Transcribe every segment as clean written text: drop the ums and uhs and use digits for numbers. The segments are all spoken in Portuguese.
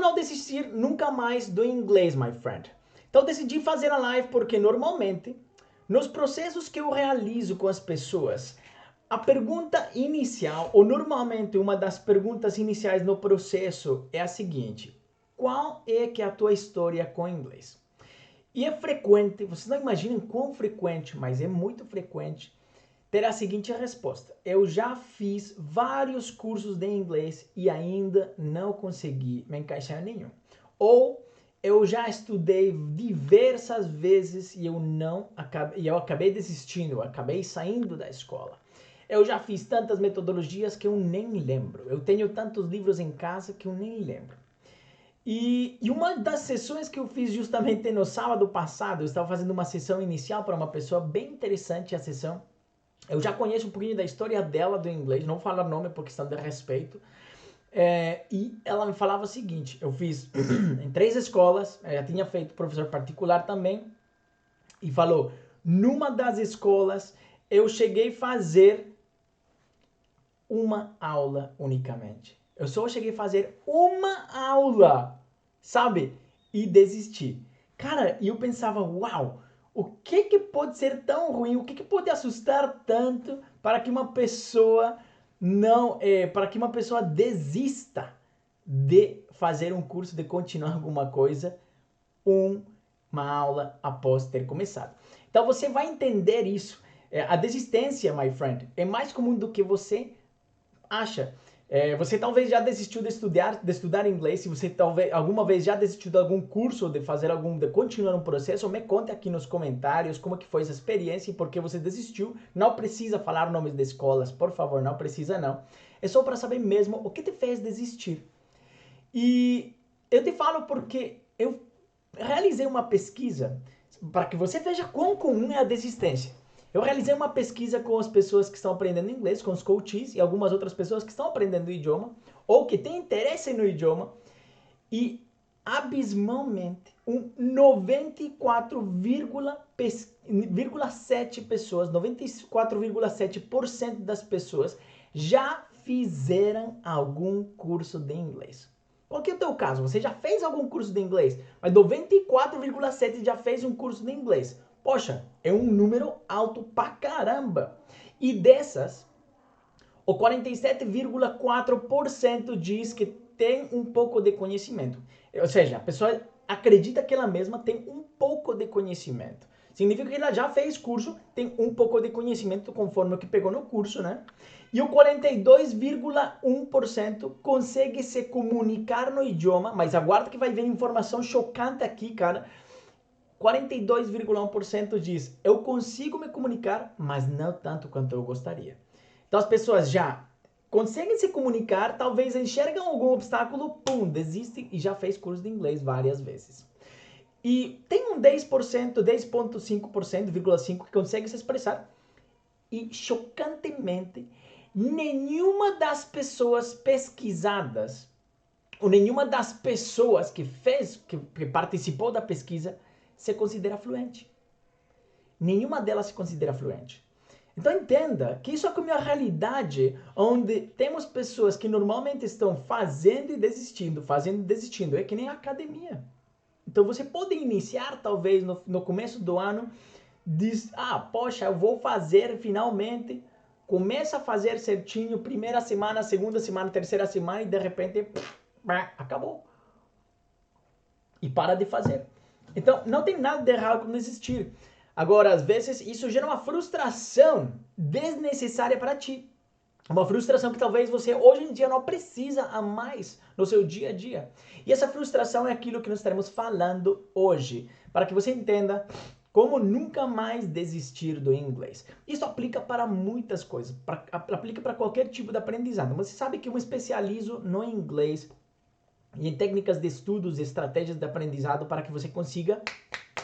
não desistir nunca mais do inglês, my friend? Então decidi fazer a live porque normalmente, nos processos que eu realizo com as pessoas, a pergunta inicial, ou normalmente uma das perguntas iniciais no processo é a seguinte: qual é que é a tua história com o inglês? E é frequente, vocês não imaginam quão frequente, mas é muito frequente, ter a seguinte resposta: eu já fiz vários cursos de inglês e ainda não consegui me encaixar em nenhum. Ou eu já estudei diversas vezes e eu acabei desistindo, eu acabei saindo da escola. Eu já fiz tantas metodologias que eu nem lembro. Eu tenho tantos livros em casa que eu nem lembro. E uma das sessões que eu fiz justamente no sábado passado, eu estava fazendo uma sessão inicial para uma pessoa bem interessante, a sessão. Eu já conheço um pouquinho da história dela do inglês, não vou falar nome por questão de respeito. E ela me falava o seguinte: eu fiz em 3 escolas, já tinha feito professor particular também, e falou, numa das escolas eu cheguei a fazer uma aula unicamente. Eu só cheguei a fazer uma aula, sabe? E desisti. Cara, e eu pensava, uau, o que pode ser tão ruim? O que pode assustar tanto para que uma pessoa para que uma pessoa desista de fazer um curso, de continuar alguma coisa, uma aula após ter começado. Então você vai entender isso. A desistência, my friend, é mais comum do que você acha. Você talvez já desistiu de estudar inglês. Se você talvez alguma vez já desistiu de algum curso, de continuar um processo, me conte aqui nos comentários como que foi essa experiência e por que você desistiu. Não precisa falar nomes de escolas, por favor, não precisa não. É só para saber mesmo o que te fez desistir. E eu te falo porque eu realizei uma pesquisa para que você veja quão comum é a desistência. Eu realizei uma pesquisa com as pessoas que estão aprendendo inglês, com os coaches e algumas outras pessoas que estão aprendendo o idioma ou que têm interesse no idioma, e abismalmente um 94,7 pessoas, 94,7% das pessoas já fizeram algum curso de inglês. Qual que é o teu caso? Você já fez algum curso de inglês? Mas 94,7% já fez um curso de inglês. Poxa, é um número alto pra caramba. E dessas, o 47,4% diz que tem um pouco de conhecimento. Ou seja, a pessoa acredita que ela mesma tem um pouco de conhecimento. Significa que ela já fez curso, tem um pouco de conhecimento conforme o que pegou no curso, né? E o 42,1% consegue se comunicar no idioma, mas aguarda que vai vir informação chocante aqui, cara. 42,1% diz, eu consigo me comunicar, mas não tanto quanto eu gostaria. Então as pessoas já conseguem se comunicar, talvez enxergam algum obstáculo, pum, desistem e já fez curso de inglês várias vezes. E tem um 10%, 10,5% que consegue se expressar. E chocantemente, nenhuma das pessoas pesquisadas, ou nenhuma das pessoas que participou da pesquisa, se considera fluente. Nenhuma delas se considera fluente. Então entenda que isso é como a realidade onde temos pessoas que normalmente estão fazendo e desistindo, fazendo e desistindo. É que nem a academia. Então você pode iniciar talvez no começo do ano, diz, poxa, eu vou fazer finalmente, começa a fazer certinho, primeira semana, segunda semana, terceira semana e de repente, acabou. E para de fazer. Então não tem nada de errado com desistir. Agora, às vezes, isso gera uma frustração desnecessária para ti. Uma frustração que talvez você hoje em dia não precisa a mais no seu dia a dia. E essa frustração é aquilo que nós estaremos falando hoje, para que você entenda como nunca mais desistir do inglês. Isso aplica para muitas coisas, aplica para qualquer tipo de aprendizado. Você sabe que eu me especializo no inglês e em técnicas de estudos e estratégias de aprendizado para que você consiga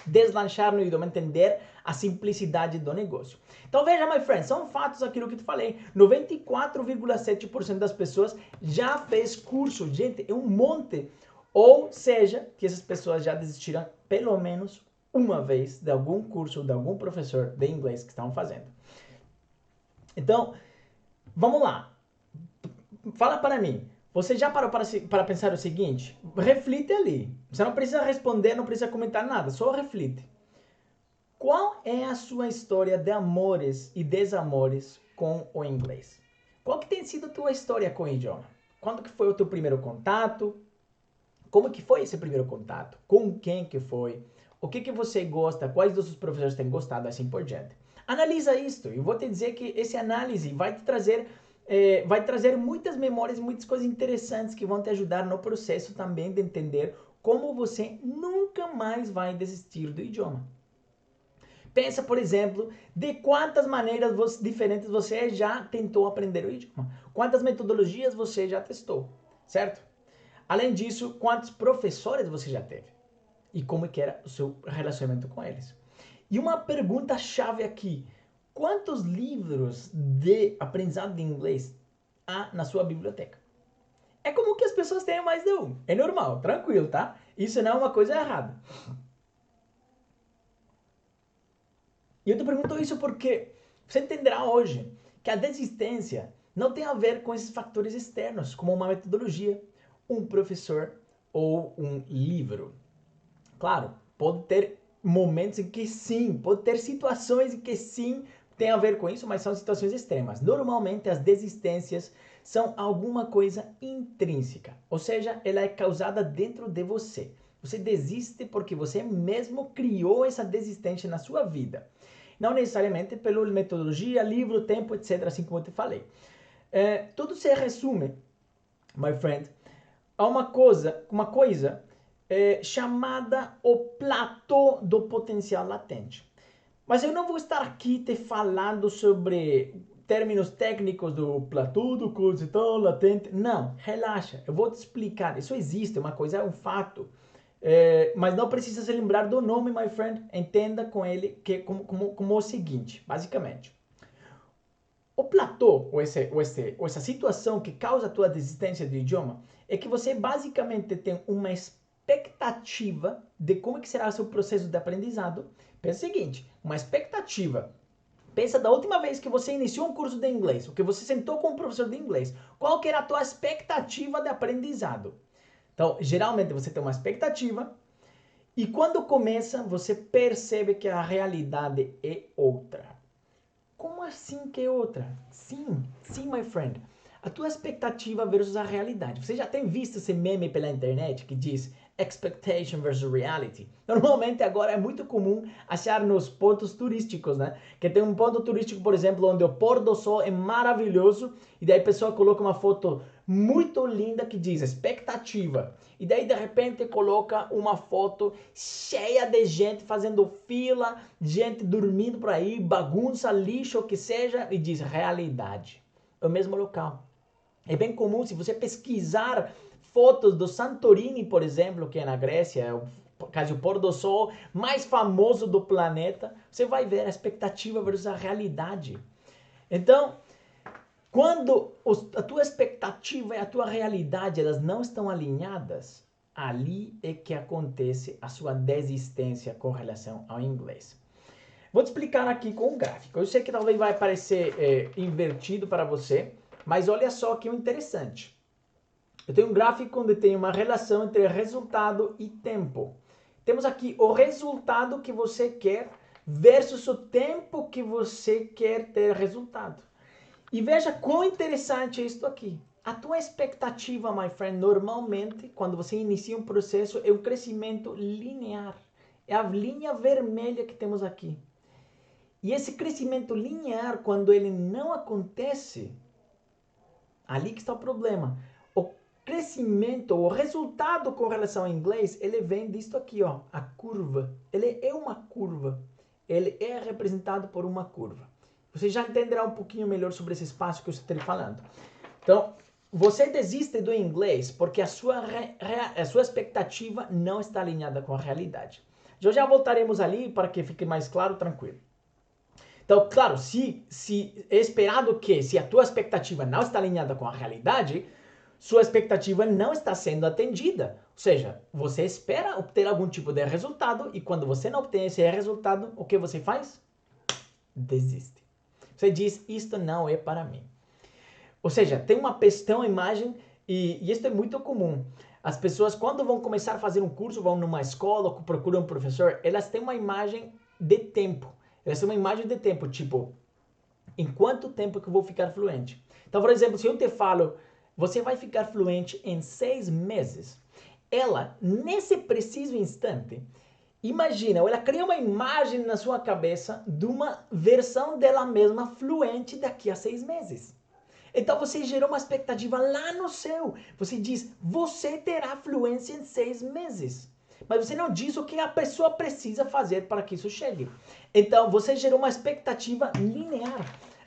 deslanchar no idioma, entender a simplicidade do negócio. Então veja, my friend, são fatos aquilo que eu te falei. 94,7% das pessoas já fez curso. Gente, é um monte. Ou seja, que essas pessoas já desistiram pelo menos uma vez de algum curso, de algum professor de inglês que estão fazendo. Então, vamos lá. Fala para mim. Você já parou para pensar o seguinte? Reflite ali. Você não precisa responder, não precisa comentar nada, só reflite. Qual é a sua história de amores e desamores com o inglês? Qual que tem sido a tua história com o idioma? Quando que foi o teu primeiro contato? Como que foi esse primeiro contato? Com quem que foi? O que que você gosta? Quais dos seus professores têm gostado? Assim por diante. Analisa isto. Eu vou te dizer que esse análise vai trazer muitas memórias, muitas coisas interessantes que vão te ajudar no processo também de entender como você nunca mais vai desistir do idioma. Pensa, por exemplo, de quantas maneiras diferentes você já tentou aprender o idioma. Quantas metodologias você já testou, certo? Além disso, quantos professores você já teve? E como que era o seu relacionamento com eles? E uma pergunta chave aqui. Quantos livros de aprendizado de inglês há na sua biblioteca? É comum que as pessoas tenham mais de um. É normal, tranquilo, tá? Isso não é uma coisa errada. E eu te pergunto isso porque você entenderá hoje que a desistência não tem a ver com esses fatores externos, como uma metodologia, um professor ou um livro. Claro, pode ter momentos em que sim, pode ter situações em que sim tem a ver com isso, mas são situações extremas. Normalmente as desistências são alguma coisa intrínseca, ou seja, ela é causada dentro de você. Você desiste porque você mesmo criou essa desistência na sua vida. Não necessariamente pela metodologia, livro, tempo, etc., assim como eu te falei. Tudo se resume, my friend, a uma coisa chamada o platô do potencial latente. Mas eu não vou estar aqui te falando sobre términos técnicos do platô do potencial latente. Não, relaxa, eu vou te explicar. Isso existe, uma coisa é um fato. Mas não precisa se lembrar do nome, my friend. Entenda com ele que como o seguinte, basicamente. O platô, ou essa situação que causa a tua desistência do idioma, é que você basicamente tem uma expectativa de como que será o seu processo de aprendizado. Pensa o seguinte, uma expectativa. Pensa da última vez que você iniciou um curso de inglês, ou que você sentou com um professor de inglês. Qual que era a tua expectativa de aprendizado? Então, geralmente você tem uma expectativa e quando começa, você percebe que a realidade é outra. Como assim que é outra? Sim, my friend. A tua expectativa versus a realidade. Você já tem visto esse meme pela internet que diz expectation versus reality? Normalmente agora é muito comum achar nos pontos turísticos, né? Que tem um ponto turístico, por exemplo, onde o pôr do sol é maravilhoso e daí a pessoa coloca uma foto muito linda que diz expectativa. E daí de repente coloca uma foto cheia de gente fazendo fila, gente dormindo por aí, bagunça, lixo, o que seja, e diz realidade. É o mesmo local. É bem comum, se você pesquisar fotos do Santorini, por exemplo, que é na Grécia, é o pôr do sol mais famoso do planeta, você vai ver a expectativa versus a realidade. Então, quando a tua expectativa e a tua realidade elas não estão alinhadas, ali é que acontece a sua desistência com relação ao inglês. Vou te explicar aqui com um gráfico. Eu sei que talvez vai parecer invertido para você, mas olha só que interessante. Eu tenho um gráfico onde tem uma relação entre resultado e tempo. Temos aqui o resultado que você quer versus o tempo que você quer ter resultado. E veja quão interessante é isso aqui. A tua expectativa, my friend, normalmente, quando você inicia um processo, é um crescimento linear. É a linha vermelha que temos aqui. E esse crescimento linear, quando ele não acontece, ali que está o problema. O crescimento, o resultado com relação ao inglês, ele vem disto aqui, ó, a curva. Ele é uma curva. Ele é representado por uma curva. Você já entenderá um pouquinho melhor sobre esse espaço que eu estou falando. Então, você desiste do inglês porque a sua expectativa não está alinhada com a realidade. Já voltaremos ali para que fique mais claro, tranquilo. Então, claro, se é esperado que, se a tua expectativa não está alinhada com a realidade, sua expectativa não está sendo atendida. Ou seja, você espera obter algum tipo de resultado e quando você não obtém esse resultado, o que você faz? Desiste. Você diz, isto não é para mim. Ou seja, tem uma imagem E isso é muito comum. As pessoas, quando vão começar a fazer um curso, vão numa escola, procuram um professor, elas têm uma imagem de tempo. Elas têm uma imagem de tempo, tipo, em quanto tempo que eu vou ficar fluente? Então, por exemplo, se eu te falo, você vai ficar fluente em 6 meses. Ela, nesse preciso instante, imagina, ela cria uma imagem na sua cabeça de uma versão dela mesma fluente daqui a 6 meses. Então você gerou uma expectativa lá no céu. Você diz, você terá fluência em 6 meses. Mas você não diz o que a pessoa precisa fazer para que isso chegue. Então você gerou uma expectativa linear.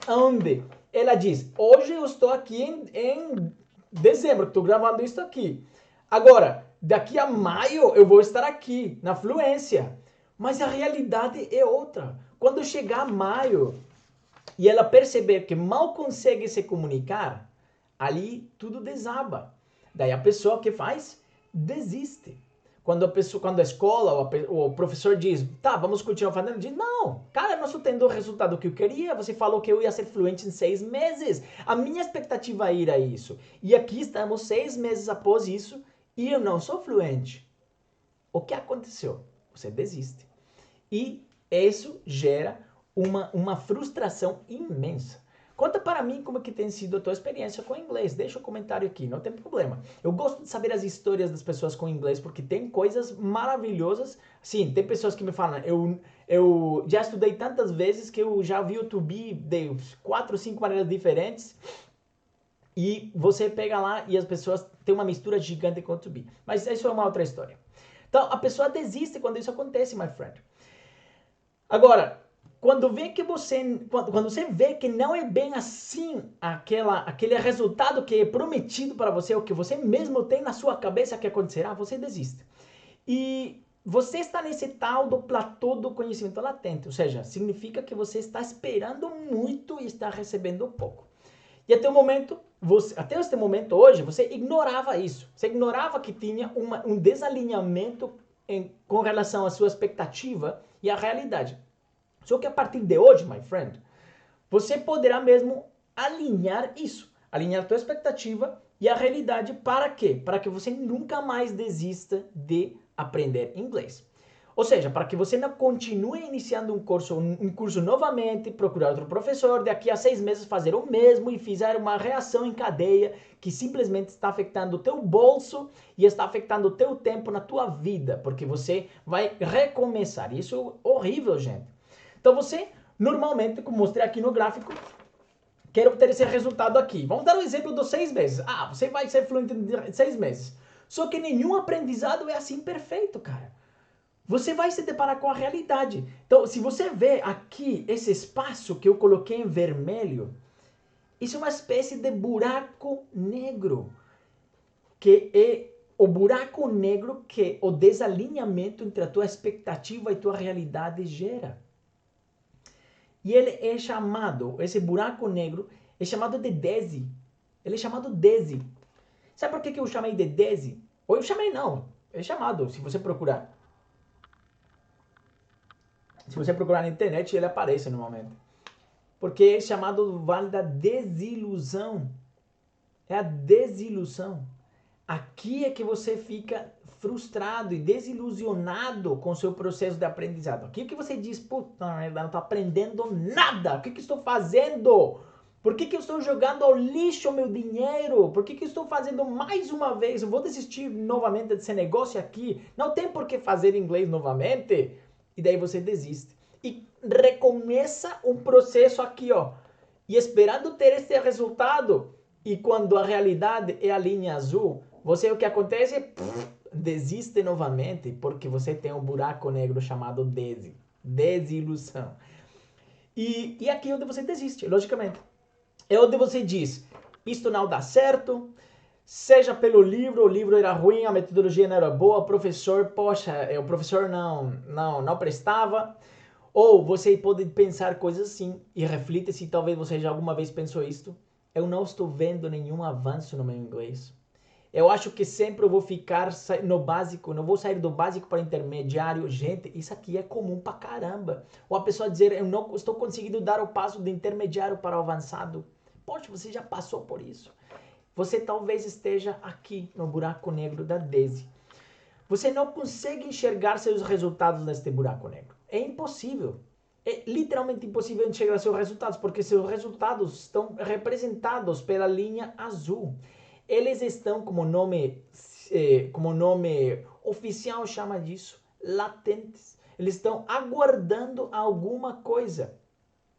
Onde ela diz, hoje eu estou aqui em dezembro, estou gravando isso aqui. Agora, daqui a maio eu vou estar aqui, na fluência. Mas a realidade é outra. Quando chegar maio, e ela perceber que mal consegue se comunicar, ali tudo desaba. Daí a pessoa que faz? Desiste. Quando a escola ou o professor diz, tá, vamos continuar fazendo, diz, não, cara, eu não estou tendo o resultado que eu queria, você falou que eu ia ser fluente em 6 meses, a minha expectativa era isso, e aqui estamos 6 meses após isso, e eu não sou fluente. O que aconteceu? Você desiste. E isso gera uma frustração imensa. Conta para mim como que tem sido a tua experiência com o inglês. Deixa um comentário aqui, não tem problema. Eu gosto de saber as histórias das pessoas com inglês, porque tem coisas maravilhosas. Sim, tem pessoas que me falam, eu já estudei tantas vezes que eu já vi o to be de 4, 5 maneiras diferentes. E você pega lá e as pessoas têm uma mistura gigante com o to be. Mas isso é uma outra história. Então, a pessoa desiste quando isso acontece, my friend. Agora, quando você vê que não é bem assim aquele resultado que é prometido para você, o que você mesmo tem na sua cabeça que acontecerá, você desiste. E você está nesse tal do platô do conhecimento latente, ou seja, significa que você está esperando muito e está recebendo pouco. E até este momento hoje, você ignorava isso. Você ignorava que tinha um desalinhamento com relação à sua expectativa e à realidade. Só que a partir de hoje, my friend, você poderá mesmo alinhar isso. Alinhar a tua expectativa e a realidade para quê? Para que você nunca mais desista de aprender inglês. Ou seja, para que você não continue iniciando um curso novamente, procurar outro professor, daqui a 6 meses fazer o mesmo e fizer uma reação em cadeia que simplesmente está afetando o teu bolso e está afetando o teu tempo na tua vida, porque você vai recomeçar. Isso é horrível, gente. Então você, normalmente, como mostrei aqui no gráfico, quer obter esse resultado aqui. Vamos dar um exemplo dos 6 meses. Ah, você vai ser fluente em 6 meses. Só que nenhum aprendizado é assim perfeito, cara. Você vai se deparar com a realidade. Então, se você vê aqui esse espaço que eu coloquei em vermelho, isso é uma espécie de buraco negro, que é o buraco negro que o desalinhamento entre a tua expectativa e tua realidade gera. E ele é chamado, esse buraco negro, é chamado de DESE. Ele é chamado DESE. Sabe por que eu chamei de DESE? Ou eu chamei não, é chamado, se você procurar. Se você procurar na internet, ele aparece no momento. Porque é chamado vale da desilusão. É a desilusão. Aqui é que você fica frustrado e desilusionado com o seu processo de aprendizado. Aqui é que você diz, puta merda, não estou aprendendo nada. O que estou fazendo? Por que eu estou jogando ao lixo o meu dinheiro? Por que eu estou fazendo mais uma vez? Eu vou desistir novamente desse negócio aqui. Não tem por que fazer inglês novamente. E daí você desiste. E recomeça um processo aqui, ó. E esperando ter esse resultado. E quando a realidade é a linha azul, você o que acontece? Desiste novamente, porque você tem um buraco negro chamado desilusão. E aqui é onde você desiste, logicamente. É onde você diz, isto não dá certo, seja pelo livro, o livro era ruim, a metodologia não era boa, o professor, poxa, o professor não prestava. Ou você pode pensar coisas assim, e reflita se talvez você já alguma vez pensou isto. Eu não estou vendo nenhum avanço no meu inglês. Eu acho que sempre eu vou ficar no básico, não vou sair do básico para intermediário. Gente, isso aqui é comum pra caramba. Ou a pessoa dizer, eu não estou conseguindo dar o passo do intermediário para o avançado. Poxa, você já passou por isso. você talvez esteja aqui no buraco negro da DESE. Você não consegue enxergar seus resultados neste buraco negro. É impossível. É literalmente impossível enxergar seus resultados, porque seus resultados estão representados pela linha azul. Eles estão, como nome oficial chama disso, latentes. Eles estão aguardando alguma coisa.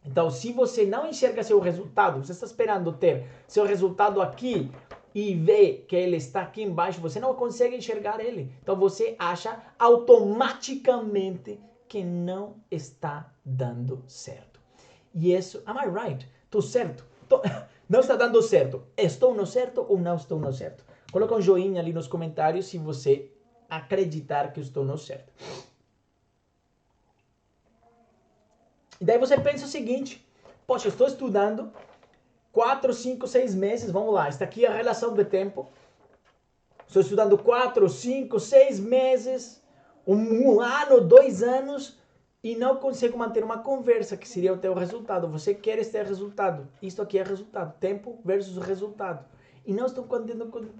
Então, se você não enxerga seu resultado, você está esperando ter seu resultado aqui e vê que ele está aqui embaixo, você não consegue enxergar ele. Então, você acha automaticamente que não está dando certo. E isso, am I right? Estou certo? Não está dando certo. Estou no certo ou não estou no certo? Coloca um joinha ali nos comentários se você acreditar que eu estou no certo. E daí você pensa o seguinte, poxa, eu estou estudando 4, 5, 6 meses, vamos lá, está aqui a relação de tempo. Estou estudando 4, 5, 6 meses, um ano, 2 anos, e não consigo manter uma conversa, que seria o teu resultado. Você quer este resultado, isto aqui é resultado, tempo versus resultado. E não estou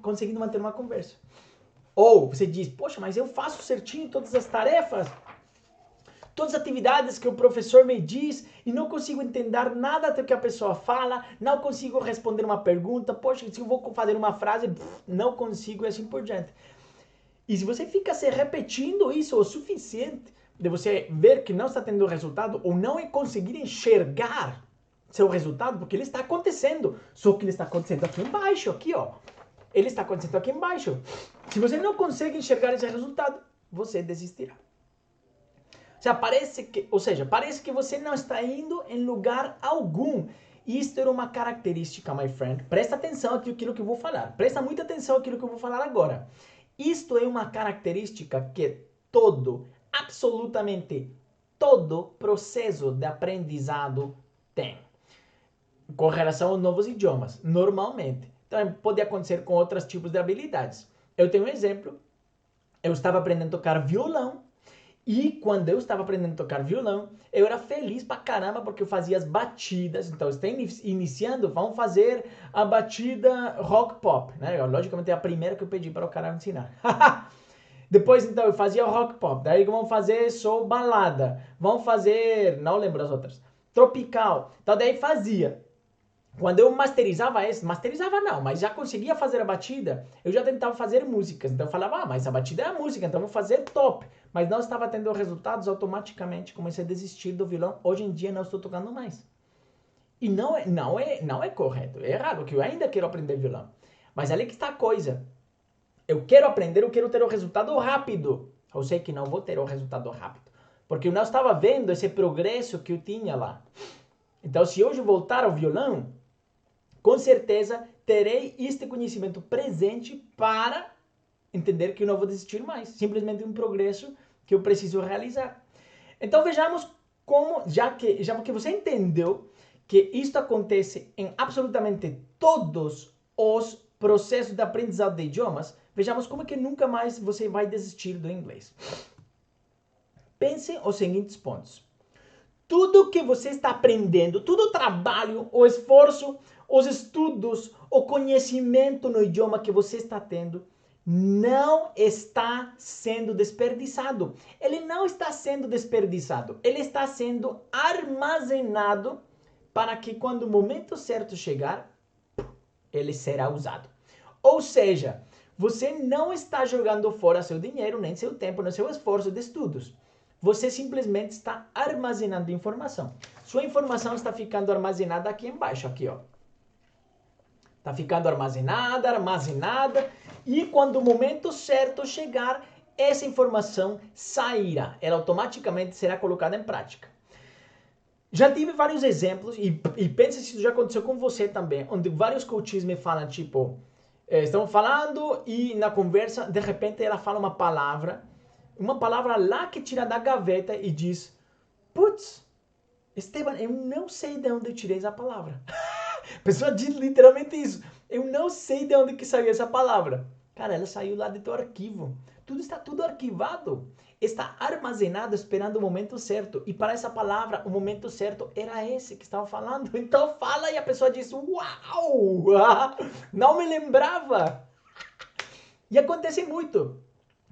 conseguindo manter uma conversa. Ou você diz, poxa, mas eu faço certinho todas as tarefas, todas as atividades que o professor me diz e não consigo entender nada do que a pessoa fala, não consigo responder uma pergunta, poxa, se eu vou fazer uma frase, não consigo e assim por diante. E se você fica se repetindo isso o suficiente de você ver que não está tendo resultado ou não conseguir enxergar seu resultado, porque ele está acontecendo, só que ele está acontecendo aqui embaixo, aqui ó, ele está acontecendo aqui embaixo. Se você não consegue enxergar esse resultado, você desistirá. Parece que você não está indo em lugar algum. Isto era uma característica, my friend. Presta atenção àquilo que eu vou falar. Presta muita atenção àquilo que eu vou falar agora. Isto é uma característica que absolutamente todo processo de aprendizado tem. Com relação aos novos idiomas, normalmente. Então, pode acontecer com outros tipos de habilidades. Eu tenho um exemplo. Eu estava aprendendo a tocar violão. E quando eu estava aprendendo a tocar violão, eu era feliz pra caramba porque eu fazia as batidas. Então, está iniciando, vamos fazer a batida rock pop, né? Logicamente é a primeira que eu pedi para o cara me ensinar. Depois, então, eu fazia rock pop. Daí vamos fazer soul balada. Vamos fazer, não lembro as outras, tropical. Então, daí fazia. Quando eu masterizava não, mas já conseguia fazer a batida, eu já tentava fazer músicas. Então eu falava, mas a batida é a música, então eu vou fazer top. Mas não estava tendo resultados, automaticamente comecei a desistir do violão. Hoje em dia não estou tocando mais. E não é correto, é errado, porque eu ainda quero aprender violão. Mas ali que está a coisa. Eu quero aprender, eu quero ter o resultado rápido. Eu sei que não vou ter o resultado rápido, porque eu não estava vendo esse progresso que eu tinha lá. Então se hoje voltar ao violão, com certeza terei este conhecimento presente para entender que eu não vou desistir mais. Simplesmente um progresso que eu preciso realizar. Então vejamos como, já que você entendeu que isto acontece em absolutamente todos os processos de aprendizado de idiomas, vejamos como que nunca mais você vai desistir do inglês. Pense os seguintes pontos. Tudo que você está aprendendo, todo o trabalho, o esforço, os estudos, o conhecimento no idioma que você está tendo, não está sendo desperdiçado. Ele não está sendo desperdiçado. Ele está sendo armazenado para que quando o momento certo chegar, ele será usado. Ou seja, você não está jogando fora seu dinheiro, nem seu tempo, nem seu esforço de estudos. Você simplesmente está armazenando informação. Sua informação está ficando armazenada aqui embaixo, aqui ó. Está ficando armazenada, e quando o momento certo chegar, essa informação sairá. Ela automaticamente será colocada em prática. Já tive vários exemplos, e pense se isso já aconteceu com você também, onde vários coaches me falam, tipo, estão falando e na conversa, de repente ela fala uma palavra lá que tira da gaveta e diz, putz, Esteban, eu não sei de onde eu tirei essa palavra. A pessoa diz literalmente isso. Eu não sei de onde que saiu essa palavra. Cara, ela saiu lá do teu arquivo. Tudo arquivado. Está armazenado esperando o momento certo. E para essa palavra, o momento certo era esse que estava falando. Então fala e a pessoa diz, uau! Não me lembrava. E acontece muito.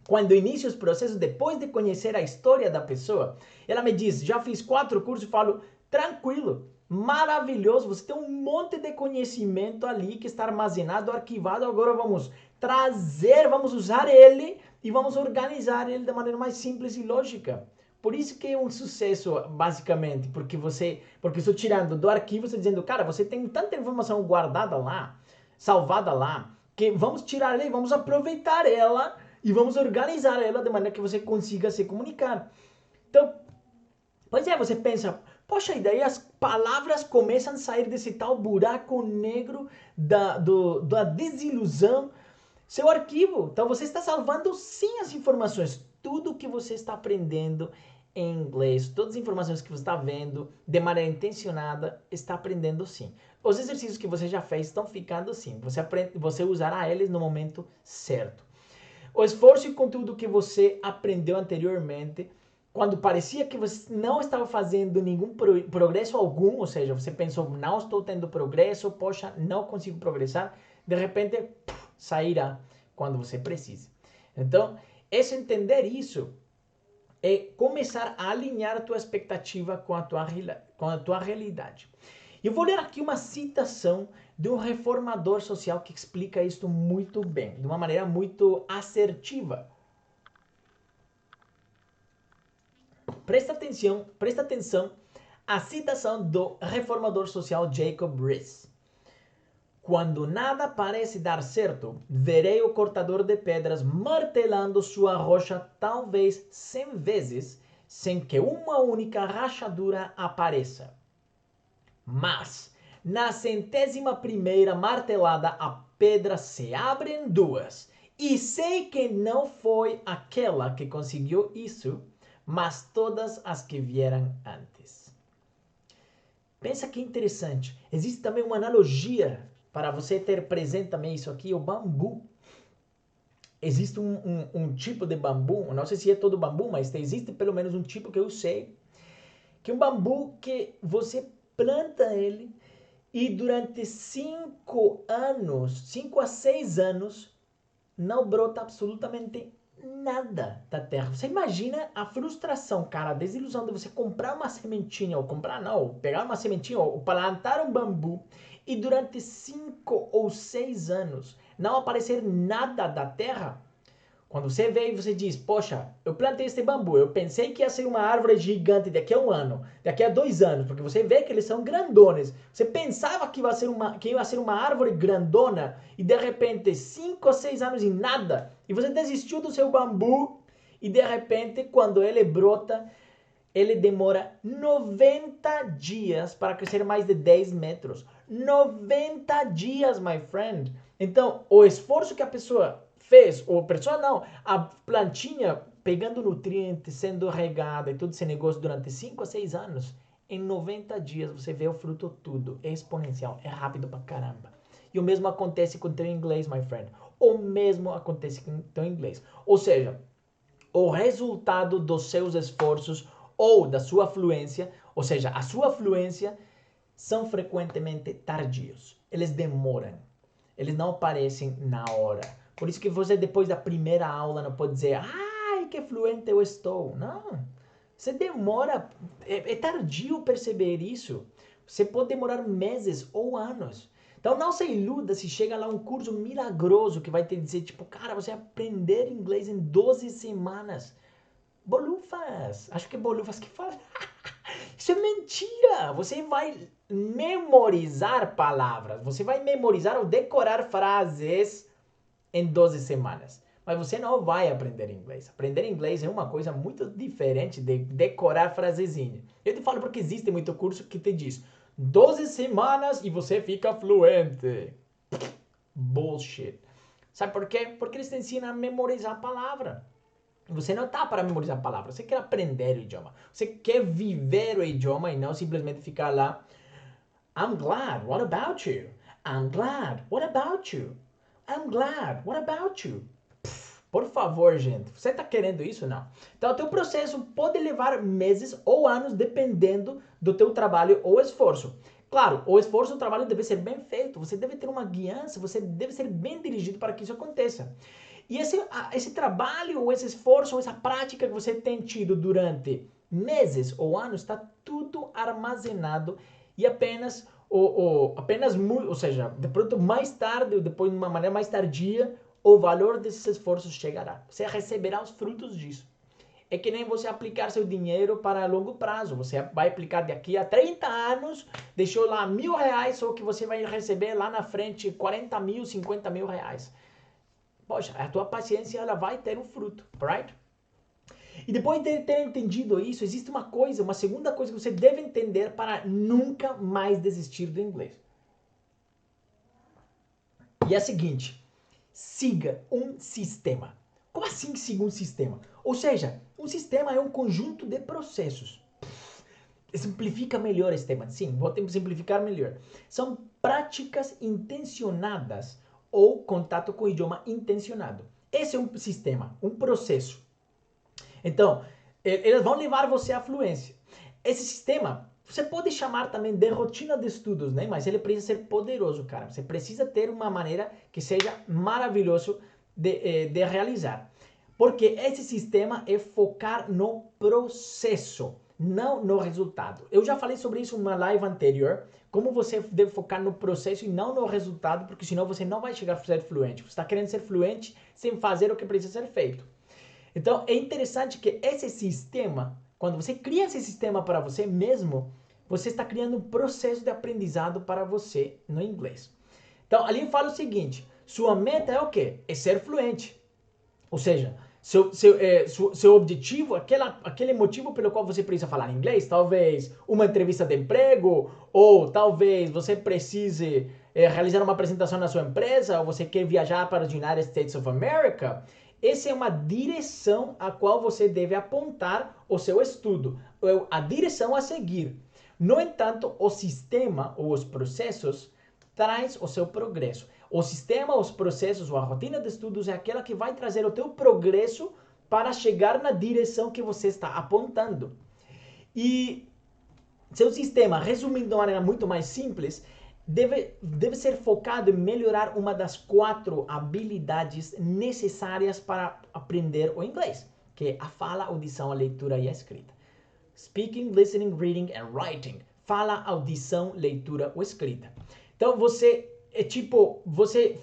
Quando inicio os processos, depois de conhecer a história da pessoa, ela me diz, já fiz 4 cursos, falo, tranquilo, maravilhoso, você tem um monte de conhecimento ali que está armazenado, arquivado, agora vamos trazer, vamos usar ele e vamos organizar ele da maneira mais simples e lógica. Por isso que é um sucesso, basicamente, porque estou tirando do arquivo, estou dizendo, cara, você tem tanta informação guardada lá, salvada lá, que vamos tirar ela e vamos aproveitar ela e vamos organizar ela de maneira que você consiga se comunicar. Então, pois é, você pensa, poxa, e daí as palavras começam a sair desse tal buraco negro da desilusão. Seu arquivo, então você está salvando sim as informações, tudo que você está aprendendo em inglês, todas as informações que você está vendo de maneira intencionada, está aprendendo sim. Os exercícios que você já fez estão ficando sim, você usará eles no momento certo. O esforço e conteúdo que você aprendeu anteriormente, quando parecia que você não estava fazendo nenhum progresso algum, ou seja, você pensou, não estou tendo progresso, poxa, não consigo progressar, de repente, sairá quando você precise. Então, entender isso é começar a alinhar a tua expectativa com a tua realidade. Eu vou ler aqui uma citação de um reformador social que explica isso muito bem, de uma maneira muito assertiva. Presta atenção à citação do reformador social Jacob Riis. Quando nada parece dar certo, verei o cortador de pedras martelando sua rocha talvez 100 vezes, sem que uma única rachadura apareça. Mas, na 100ª martelada, a pedra se abre em duas. E sei que não foi aquela que conseguiu isso, mas todas as que vieram antes. Pensa que interessante. Existe também uma analogia para você ter presente também isso aqui, o bambu. Existe um tipo de bambu, não sei se é todo bambu, mas existe pelo menos um tipo que eu sei, que é um bambu que você planta ele e durante 5 a 6 anos, não brota absolutamente nada da terra. Você imagina a frustração, cara, a desilusão de você comprar uma sementinha, ou comprar não, pegar uma sementinha, ou plantar um bambu, e durante 5 ou 6 anos não aparecer nada da terra. Quando você vê e você diz, poxa, eu plantei este bambu, eu pensei que ia ser uma árvore gigante daqui a 1 ano, daqui a 2 anos, porque você vê que eles são grandones. Você pensava que ia ser uma árvore grandona e de repente 5 ou 6 anos e nada. E você desistiu do seu bambu e de repente quando ele brota, ele demora 90 dias para crescer mais de 10 metros. 90 dias, my friend. Então, o esforço que a pessoa fez, ou a pessoa não, a plantinha pegando nutrientes, sendo regada e todo esse negócio durante 5 a 6 anos, em 90 dias você vê o fruto tudo. É exponencial, é rápido pra caramba. E o mesmo acontece com o teu inglês, my friend. O mesmo acontece com o teu inglês. Ou seja, o resultado dos seus esforços ou da sua fluência, ou seja, a sua fluência, são frequentemente tardios. Eles demoram. Eles não aparecem na hora. Por isso que você, depois da primeira aula, não pode dizer, ai, que fluente eu estou. Não. Você demora, é tardio perceber isso. Você pode demorar meses ou anos. Então não se iluda se chega lá um curso milagroso que vai te dizer, tipo, cara, você vai aprender inglês em 12 semanas. Bolufas. Acho que é bolufas que fala. Isso é mentira! Você vai memorizar palavras, você vai memorizar ou decorar frases em 12 semanas. Mas você não vai aprender inglês. Aprender inglês é uma coisa muito diferente de decorar frasezinhas. Eu te falo porque existe muito curso que te diz 12 semanas e você fica fluente. Bullshit. Sabe por quê? Porque eles te ensinam a memorizar a palavra. Você não está para memorizar palavras, você quer aprender o idioma. Você quer viver o idioma e não simplesmente ficar lá. I'm glad, what about you? I'm glad, what about you? I'm glad. What about you? Por favor, gente. Você está querendo isso? Não. Então, o teu processo pode levar meses ou anos, dependendo do teu trabalho ou esforço. Claro, o esforço do trabalho deve ser bem feito. Você deve ter uma guiança, você deve ser bem dirigido para que isso aconteça. E esse trabalho, ou esse esforço, ou essa prática que você tem tido durante meses ou anos, está tudo armazenado e ou seja, de pronto mais tarde, ou depois de uma maneira mais tardia, o valor desses esforços chegará. Você receberá os frutos disso. É que nem você aplicar seu dinheiro para longo prazo. Você vai aplicar daqui a 30 anos, deixou lá R$1.000, só que você vai receber lá na frente 40 mil, 50 mil reais. Poxa, a tua paciência ela vai ter um fruto, right? E depois de ter entendido isso, existe uma segunda coisa que você deve entender para nunca mais desistir do inglês. E é a seguinte: siga um sistema. Como assim siga um sistema? Ou seja, um sistema é um conjunto de processos. Simplifica melhor esse tema. Sim, vou simplificar melhor. São práticas intencionadas ou contato com o idioma intencionado. Esse é um sistema, um processo. Então, eles vão levar você à fluência. Esse sistema, você pode chamar também de rotina de estudos, né? Mas ele precisa ser poderoso, cara. Você precisa ter uma maneira que seja maravilhoso de realizar. Porque esse sistema é focar no processo, não no resultado. Eu já falei sobre isso em uma live anterior, como você deve focar no processo e não no resultado, porque senão você não vai chegar a ser fluente. Você está querendo ser fluente sem fazer o que precisa ser feito. Então, é interessante que esse sistema, quando você cria esse sistema para você mesmo, você está criando um processo de aprendizado para você no inglês. Então, ali fala o seguinte: sua meta é o quê? É ser fluente. Ou seja, seu objetivo, aquele motivo pelo qual você precisa falar inglês, talvez uma entrevista de emprego, ou talvez você precise realizar uma apresentação na sua empresa, ou você quer viajar para os United States of America. Essa é uma direção a qual você deve apontar o seu estudo, a direção a seguir. No entanto, o sistema ou os processos traz o seu progresso. O sistema, os processos ou a rotina de estudos é aquela que vai trazer o teu progresso para chegar na direção que você está apontando. E seu sistema, resumindo de uma maneira muito mais simples, deve ser focado em melhorar uma das 4 habilidades necessárias para aprender o inglês, que é a fala, audição, a leitura e a escrita. Speaking, listening, reading and writing. Fala, audição, leitura ou escrita. Então você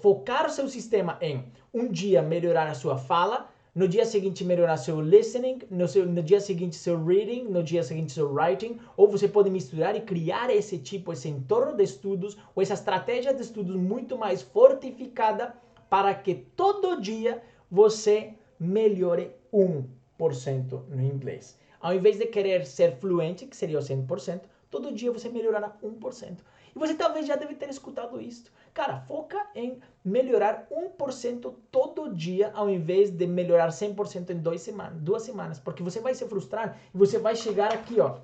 focar o seu sistema em um dia melhorar a sua fala, no dia seguinte melhorar seu listening, no dia seguinte seu reading, no dia seguinte seu writing, ou você pode misturar e criar esse entorno de estudos, ou essa estratégia de estudos muito mais fortificada para que todo dia você melhore 1% no inglês. Ao invés de querer ser fluente, que seria o 100%, todo dia você melhorará 1%. E você talvez já deve ter escutado isso. Cara, foca em melhorar 1% todo dia, ao invés de melhorar 100% em 2 semanas. Porque você vai se frustrar e você vai chegar aqui, ó,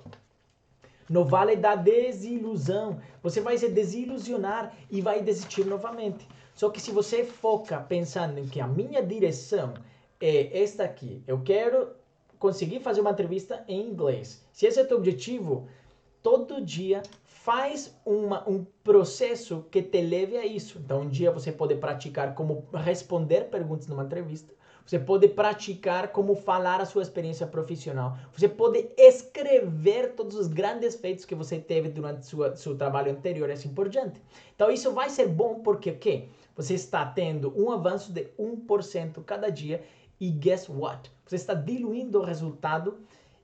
no vale da desilusão. Você vai se desilusionar e vai desistir novamente. Só que se você foca pensando em que a minha direção é esta aqui, eu quero conseguir fazer uma entrevista em inglês. Se esse é o teu objetivo, todo dia faz um processo que te leve a isso. Então, um dia você pode praticar como responder perguntas numa entrevista. Você pode praticar como falar a sua experiência profissional. Você pode escrever todos os grandes feitos que você teve durante seu trabalho anterior e assim por diante. Então, isso vai ser bom porque o quê? Você está tendo um avanço de 1% cada dia e guess what? Você está diluindo o resultado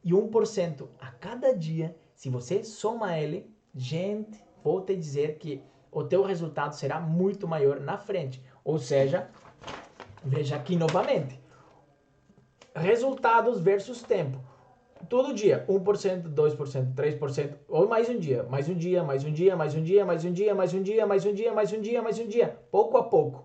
e 1% a cada dia. Se você soma ele, gente, vou te dizer que o teu resultado será muito maior na frente. Ou seja, veja aqui novamente. Resultados versus tempo. Todo dia, 1%, 2%, 3%, ou mais um dia, mais um dia, mais um dia, mais um dia, mais um dia, mais um dia, mais um dia, mais um dia, mais um dia, pouco a pouco.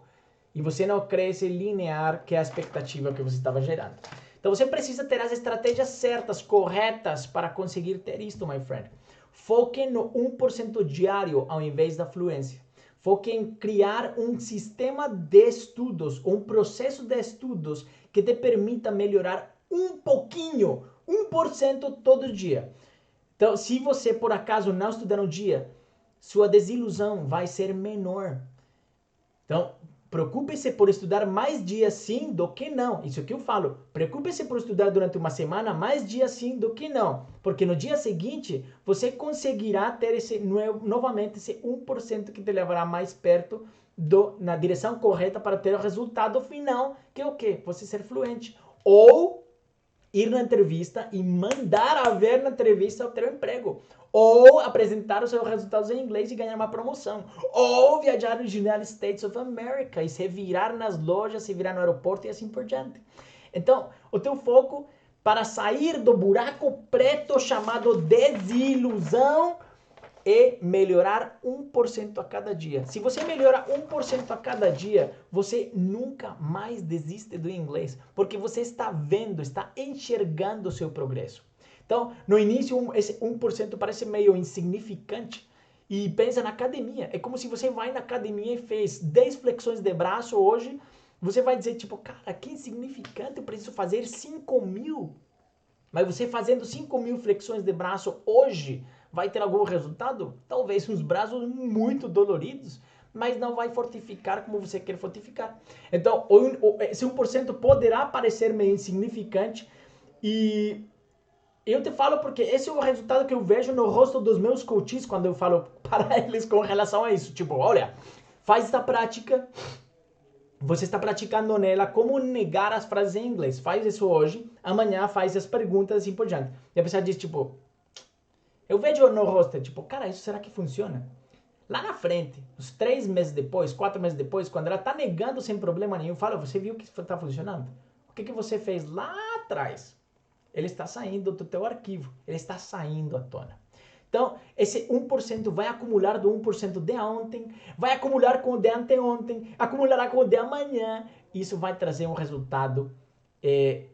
E você não cresce linear, que é a expectativa que você estava gerando. Então você precisa ter as estratégias certas, corretas, para conseguir ter isto, my friend. Foque no 1% diário ao invés da fluência. Foque em criar um sistema de estudos, um processo de estudos que te permita melhorar um pouquinho, 1% todo dia. Então, se você por acaso não estudar no dia, sua desilusão vai ser menor. Então, preocupe-se por estudar mais dias sim do que não. Isso que eu falo. Preocupe-se por estudar durante uma semana mais dias sim do que não. Porque no dia seguinte, você conseguirá ter novamente esse 1% que te levará mais perto na direção correta para ter o resultado final, que é o quê? Você ser fluente. Ou ir na entrevista e mandar a ver na entrevista o teu emprego. Ou apresentar os seus resultados em inglês e ganhar uma promoção. Ou viajar nos United States of America e se virar nas lojas, se virar no aeroporto e assim por diante. Então, o teu foco para sair do buraco preto chamado desilusão é melhorar 1% a cada dia. Se você melhora 1% a cada dia, você nunca mais desiste do inglês, porque você está vendo, está enxergando o seu progresso. Então, no início, esse 1% parece meio insignificante. E pensa na academia. É como se você vai na academia e fez 10 flexões de braço hoje. Você vai dizer, tipo, cara, que insignificante, eu preciso fazer 5.000. Mas você fazendo 5.000 flexões de braço hoje, vai ter algum resultado? Talvez uns braços muito doloridos, mas não vai fortificar como você quer fortificar. Então, esse 1% poderá parecer meio insignificante e eu te falo porque esse é o resultado que eu vejo no rosto dos meus coaches quando eu falo para eles com relação a isso. Tipo, olha, faz essa prática, você está praticando nela como negar as frases em inglês. Faz isso hoje, amanhã faz as perguntas e assim por diante. E a pessoa diz, tipo, eu vejo no rosto, tipo, cara, isso será que funciona? Lá na frente, uns 3 meses depois, 4 meses depois, quando ela está negando sem problema nenhum, fala, você viu que está funcionando? O que você fez lá atrás? Ele está saindo do teu arquivo, ele está saindo à tona. Então, esse 1% vai acumular do 1% de ontem, vai acumular com o de anteontem, acumulará com o de amanhã. Isso vai trazer um resultado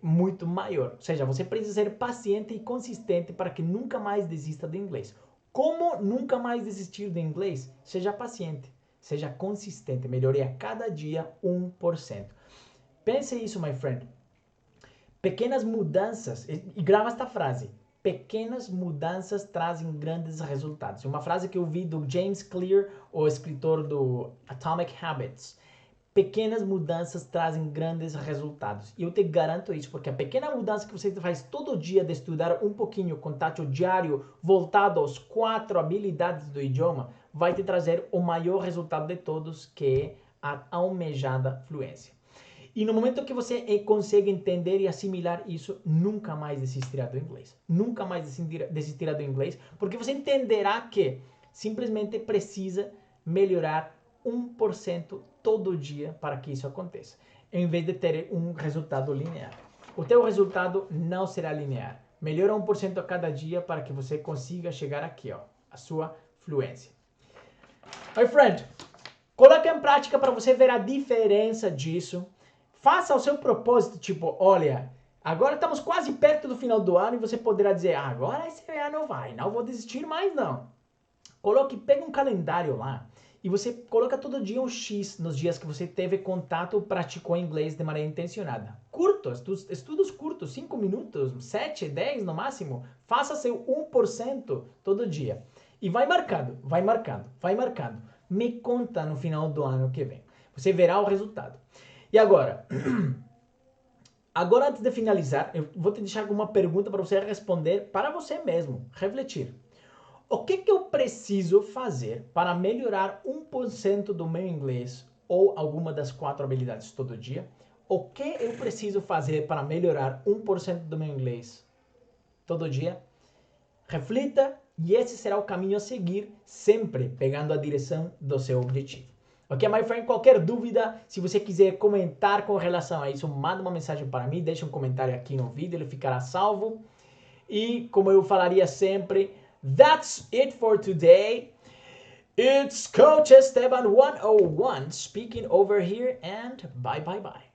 muito maior. Ou seja, você precisa ser paciente e consistente para que nunca mais desista do inglês. Como nunca mais desistir do inglês? Seja paciente, seja consistente, melhore a cada dia 1%. Pense isso, my friend. Pequenas mudanças, e grava esta frase, pequenas mudanças trazem grandes resultados. Uma frase que eu vi do James Clear, o escritor do Atomic Habits. Pequenas mudanças trazem grandes resultados. E eu te garanto isso, porque a pequena mudança que você faz todo dia de estudar um pouquinho contato diário, voltado às 4 habilidades do idioma, vai te trazer o maior resultado de todos, que é a almejada fluência. E no momento que você consegue entender e assimilar isso, nunca mais desistirá do inglês. Nunca mais desistirá do inglês, porque você entenderá que simplesmente precisa melhorar 1% todo dia para que isso aconteça, em vez de ter um resultado linear. O teu resultado não será linear. Melhora 1% a cada dia para que você consiga chegar aqui, ó, a sua fluência. My friend, coloque em prática para você ver a diferença disso. Faça o seu propósito, tipo, olha, agora estamos quase perto do final do ano e você poderá dizer, agora esse ano vai, não vou desistir mais não. Pega um calendário lá e você coloca todo dia um X nos dias que você teve contato, praticou inglês de maneira intencionada. Curtos, estudos curtos, 5 minutos, 7, 10 no máximo. Faça seu 1% todo dia. E vai marcando, vai marcando, vai marcando. Me conta no final do ano que vem. Você verá o resultado. E agora, antes de finalizar, eu vou te deixar alguma pergunta para você responder para você mesmo, refletir. O que eu preciso fazer para melhorar 1% do meu inglês ou alguma das 4 habilidades todo dia? O que eu preciso fazer para melhorar 1% do meu inglês todo dia? Reflita e esse será o caminho a seguir, sempre pegando a direção do seu objetivo. Ok, my friend? Qualquer dúvida, se você quiser comentar com relação a isso, manda uma mensagem para mim, deixa um comentário aqui no vídeo, ele ficará salvo. E como eu falaria sempre, that's it for today. It's Coach Esteban 101 speaking over here and bye bye bye.